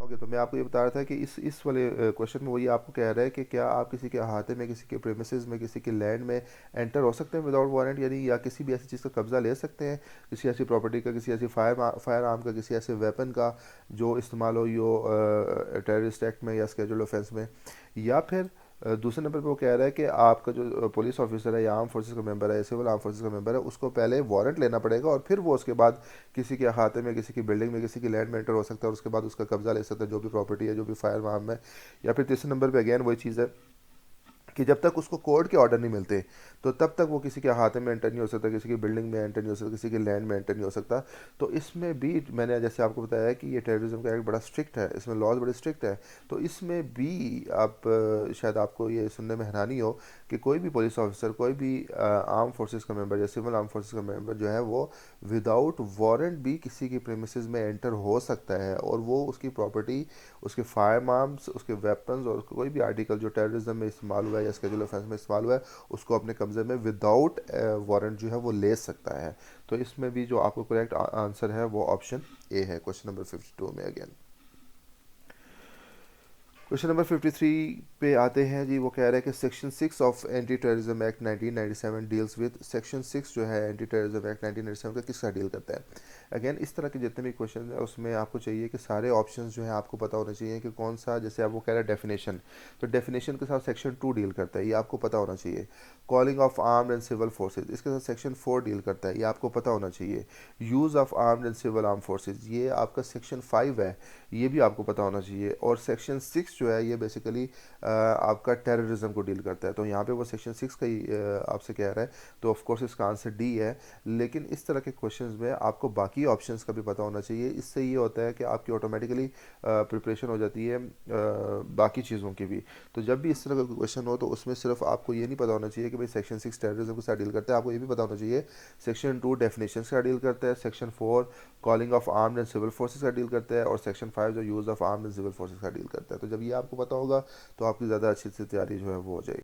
Okay, तो मैं आपको ये बता रहा था कि इस वाले क्वेश्चन में वो ये आपको कह रहा है कि क्या आप किसी के अहाते में, किसी के प्रेमिसेस में, किसी के लैंड में एंटर हो सकते हैं विदाउट वारंट, यानी या किसी भी ऐसी चीज़ का कब्ज़ा ले सकते हैं, किसी ऐसी प्रॉपर्टी का, किसी ऐसी फायर आर्म का, किसी ऐसे वेपन का जो इस्तेमाल हो यो टेररिस्ट एक्ट में या स्केजुअल ऑफेंस में। या फिर दूसरे नंबर पे वो कह रहा है कि आपका जो पुलिस ऑफिसर है या आर्म फोर्सेस का मेंबर है, सिविल आर्म फोर्सेस का मेंबर है, उसको पहले वारंट लेना पड़ेगा और फिर वो उसके बाद किसी के अहाते में, किसी की बिल्डिंग में, किसी की लैंड में एंटर हो सकता है और उसके बाद उसका कब्जा ले सकता है, जो भी प्रॉपर्टी है, जो भी फायर वार्म है। या फिर तीसरे नंबर पे अगेन वही चीज़ है कि जब तक उसको कोर्ट के ऑर्डर नहीं मिलते तो तब तक वो किसी के अहाते में एंटर नहीं हो सकता, किसी की बिल्डिंग में एंटर नहीं हो सकता, किसी के लैंड में एंटर नहीं हो सकता। तो इसमें भी मैंने जैसे आपको बताया कि ये टेररिज्म का एक्ट बड़ा स्ट्रिक्ट है, इसमें लॉज बड़े स्ट्रिक्ट है। तो इसमें भी आप शायद आपको ये सुनने में हैरानी हो कि कोई भी पुलिस ऑफिसर, कोई भी आर्म फोर्सेस का मेंबर या सिविल आर्म फोर्सेस का मेंबर जो है वो विदाउट वारंट भी किसी की प्रेमिसेस में एंटर हो सकता है और वो उसकी प्रॉपर्टी, उसके फायर आर्म्स, उसके वेपन्स और कोई भी आर्टिकल जो टेररिज्म में इस्तेमाल हुआ है या स्केजुअल ऑफेंस में इस्तेमाल हुआ है उसको अपने कब्जे में विदाउट वारंट जो है वो ले सकता है। तो इसमें भी जो आपको करेक्ट आंसर है वो ऑप्शन ए है, क्वेश्चन नंबर 52 में अगेन। क्वेश्चन नंबर 53 पे आते हैं जी। वो कह रहा है कि section 6 of anti terrorism act 1997 deals with, section 6 जो है एंटी टेररिज्म एक्ट 1997 का किसका डील करता है। अगेन इस तरह के जितने भी क्वेश्चन है उसमें आपको चाहिए कि सारे ऑप्शंस जो है आपको पता होना चाहिए कि कौन सा, जैसे आप वो कह रहा है डेफिनेशन, तो डेफिनेशन के साथ सेक्शन 2 डील करता है, ये आपको पता होना चाहिए। Calling of armed and civil forces, इसके साथ सेक्शन 4 डील करता है, ये आपको पता होना चाहिए। Use of armed and civil arm forces, ये आपका सेक्शन 5 है, ये भी आपको पता होना चाहिए। और सेक्शन 6 जो है ये बेसिकली आपका टेररिज्म को डील करता है, तो यहाँ पे वो सेक्शन 6 का ही आपसे कह रहा है, तो ऑफ कोर्स इसका आंसर डी है। लेकिन इस तरह के क्वेश्चंस में आपको बाकी ऑप्शंस का भी पता होना चाहिए, इससे ये होता है कि आपकी ऑटोमेटिकली प्रिपरेशन हो जाती है बाकी चीज़ों की भी। तो जब भी इस तरह का क्वेश्चन हो तो उसमें सिर्फ आपको ये नहीं पता होना चाहिए कि भाई सेक्शन 6 टेररिज्म के साथ डील करता है, आपको ये भी पता होना चाहिए सेक्शन 2 डेफिनेशन का डील करता है, section 4 calling of armed and civil forces का डील करता है और सेक्शन 5 जो use of armed and civil forces का डील करता है। तो जब ये आपको पता होगा तो आपकी ज़्यादा अच्छी से तैयारी जो है वो हो जाएगी।